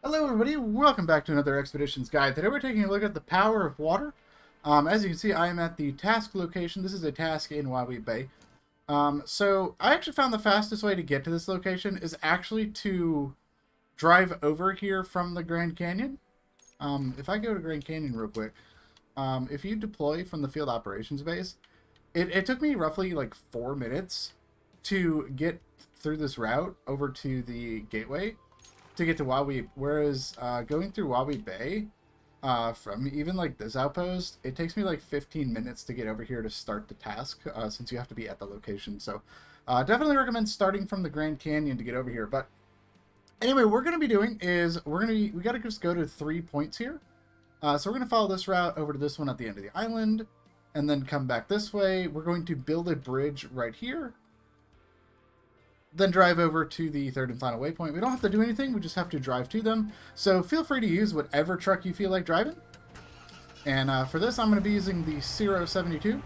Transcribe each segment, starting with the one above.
Hello everybody, welcome back to another Expeditions Guide. Today we're taking a look at the power of water. As you can see, I am at the task location. This is a task in Wahweap Bay. So I actually found the fastest way to get to this location is actually to drive over here from the Grand Canyon. If I go to Grand Canyon real quick, if you deploy from the field operations base, it took me roughly like 4 minutes to get through this route over to the gateway to get to Wahweap, whereas going through Wahweap Bay from even like this outpost, it takes me like 15 minutes to get over here to start the task since you have to be at the location. So definitely recommend starting from the Grand Canyon to get over here. But anyway, what we're going to be doing is we got to just go to 3 points here. So we're going to follow this route over to this one at the end of the island and then come back this way. We're going to build a bridge right here, then drive over to the third and final waypoint. We don't have to do anything, we just have to drive to them. So feel free to use whatever truck you feel like driving. And for this, I'm going to be using the 072.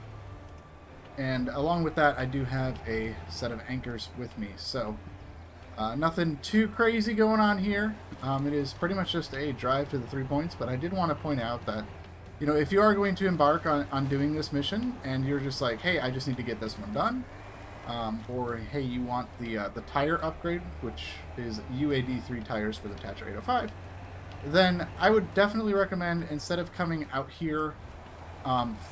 And along with that, I do have a set of anchors with me. So nothing too crazy going on here. It is pretty much just a drive to the 3 points, but I did want to point out that, you know, if you are going to embark on doing this mission and you're just like, hey, I just need to get this one done, or hey, you want the tire upgrade, which is UAD3 tires for the Thatcher 805, then I would definitely recommend, instead of coming out here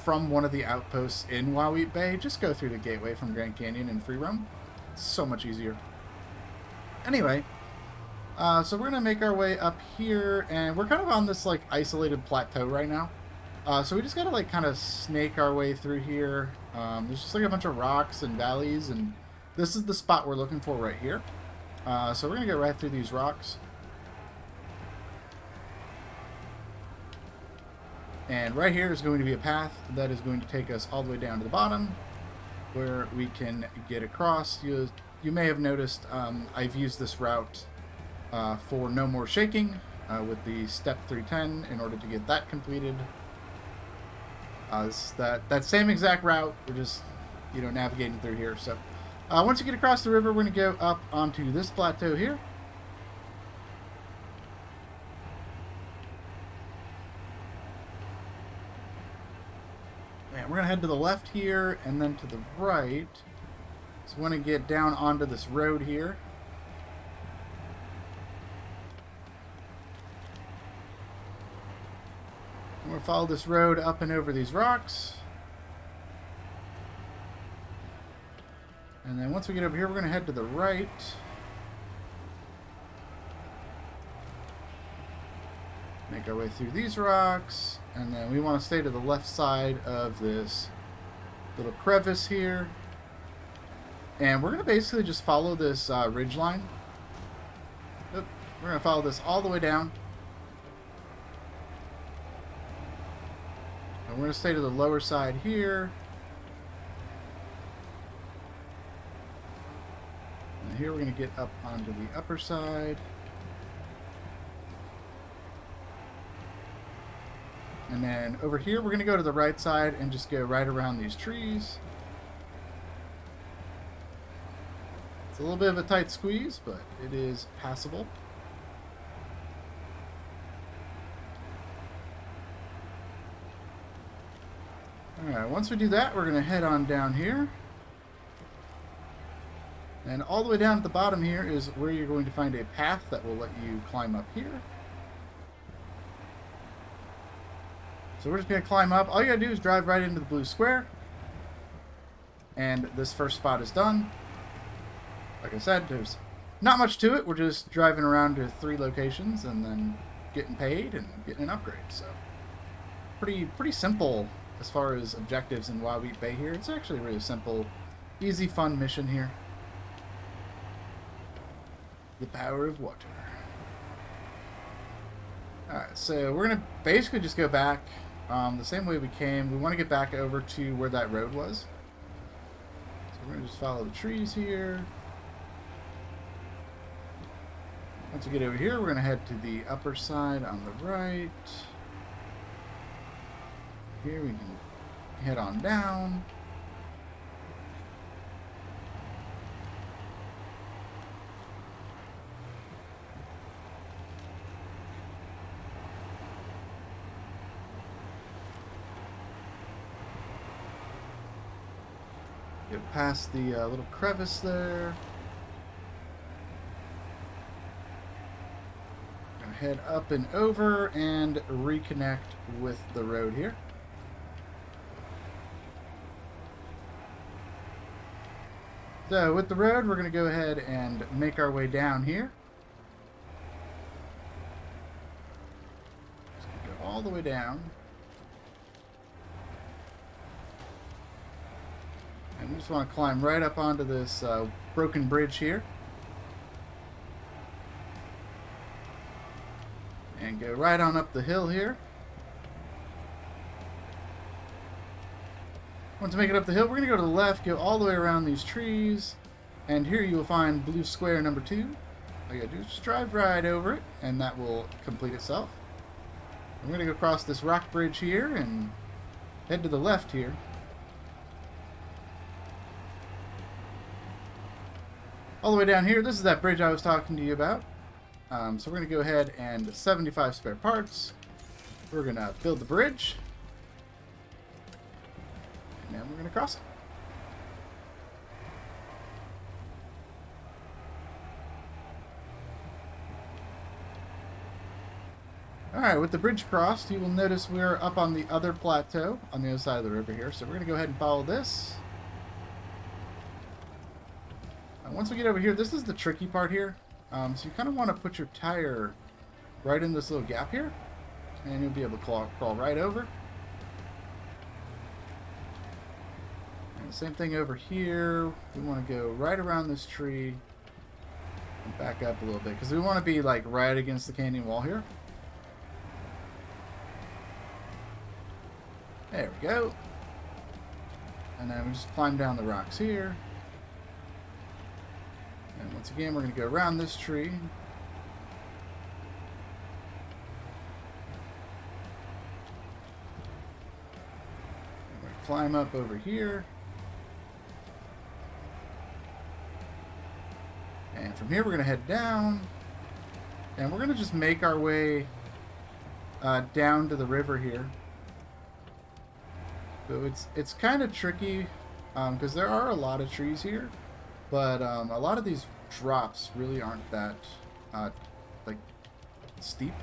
from one of the outposts in Wahweap Bay, just go through the gateway from Grand Canyon and free roam. It's so much easier. Anyway, so we're gonna make our way up here, and we're kind of on this like isolated plateau right now. So we just gotta like kind of snake our way through here. There's just like a bunch of rocks and valleys, and this is the spot we're looking for right here. So we're gonna go right through these rocks. And right here is going to be a path that is going to take us all the way down to the bottom, where we can get across. You may have noticed I've used this route for no more shaking with the step 310 in order to get that completed. It's that same exact route. We're just, you know, navigating through here. So once you get across the river, we're going to go up onto this plateau here. And we're going to head to the left here and then to the right. So we want to get down onto this road here. We're going to follow this road up and over these rocks. And then once we get over here, we're going to head to the right. Make our way through these rocks. And then we want to stay to the left side of this little crevice here. And we're going to basically just follow this ridge line. We're going to follow this all the way down. And we're going to stay to the lower side here. And here we're going to get up onto the upper side. And then over here we're going to go to the right side and just go right around these trees. It's a little bit of a tight squeeze, but it is passable. Alright, once we do that, we're going to head on down here. And all the way down at the bottom here is where you're going to find a path that will let you climb up here. So we're just going to climb up. All you got to do is drive right into the blue square. And this first spot is done. Like I said, there's not much to it. We're just driving around to 3 locations and then getting paid and getting an upgrade. So pretty simple as far as objectives in Wahweap Bay here. It's actually a really simple, easy, fun mission here. The power of water. Alright, so we're going to basically just go back the same way we came. We want to get back over to where that road was. So we're going to just follow the trees here. Once we get over here, we're going to head to the upper side on the right. Here we can head on down. Get past the little crevice there. Gonna head up and over and reconnect with the road here. So with the road, we're going to go ahead and make our way down here. Just gonna go all the way down. And we just want to climb right up onto this broken bridge here. And go right on up the hill here. Once we make it up the hill, we're going to go to the left, go all the way around these trees, and here you will find blue square number 2. All you gotta do is just drive right over it, and that will complete itself. We're going to go across this rock bridge here and head to the left here. All the way down here, this is that bridge I was talking to you about. So we're going to go ahead and 75 spare parts. We're going to build the bridge. And we're going to cross it. Alright, with the bridge crossed, you will notice we're up on the other plateau on the other side of the river here. So we're going to go ahead and follow this. Once we get over here, this is the tricky part here. So you kind of want to put your tire right in this little gap here. And you'll be able to crawl right over. Same thing over here. We want to go right around this tree and back up a little bit because we want to be like right against the canyon wall here. There we go. And then we just climb down the rocks here. And once again, we're going to go around this tree. And we're going to climb up over here. And from here, we're going to head down. And we're going to just make our way down to the river here. So it's kind of tricky because there are a lot of trees here. But a lot of these drops really aren't that like steep.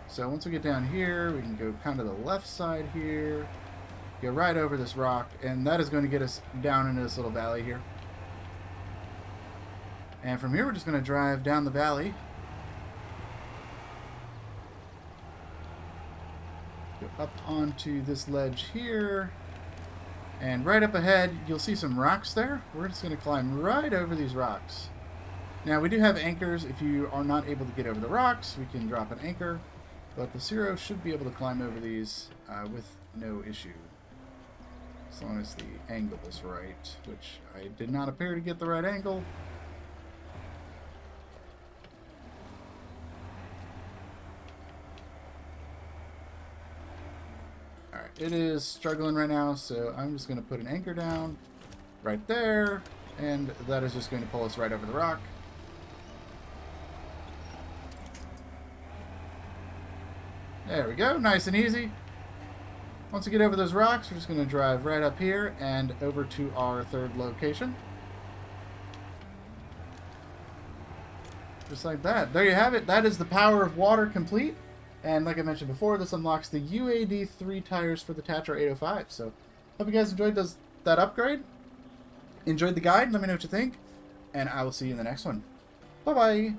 So once we get down here, we can go kind of the left side here. Go right over this rock. And that is going to get us down into this little valley here. And from here, we're just going to drive down the valley. Go up onto this ledge here. And right up ahead, you'll see some rocks there. We're just going to climb right over these rocks. Now, we do have anchors. If you are not able to get over the rocks, we can drop an anchor. But the Zero should be able to climb over these with no issue. As long as the angle is right, which I did not appear to get the right angle. It is struggling right now, so I'm just going to put an anchor down right there, and that is just going to pull us right over the rock. There we go, nice and easy. Once we get over those rocks, we're just going to drive right up here and over to our third location. Just like that. There you have it. That is the Power of Water complete. And like I mentioned before, this unlocks the UAD 3 tires for the Tatra 805. So, hope you guys enjoyed that upgrade. Enjoyed the guide. Let me know what you think. And I will see you in the next one. Bye-bye.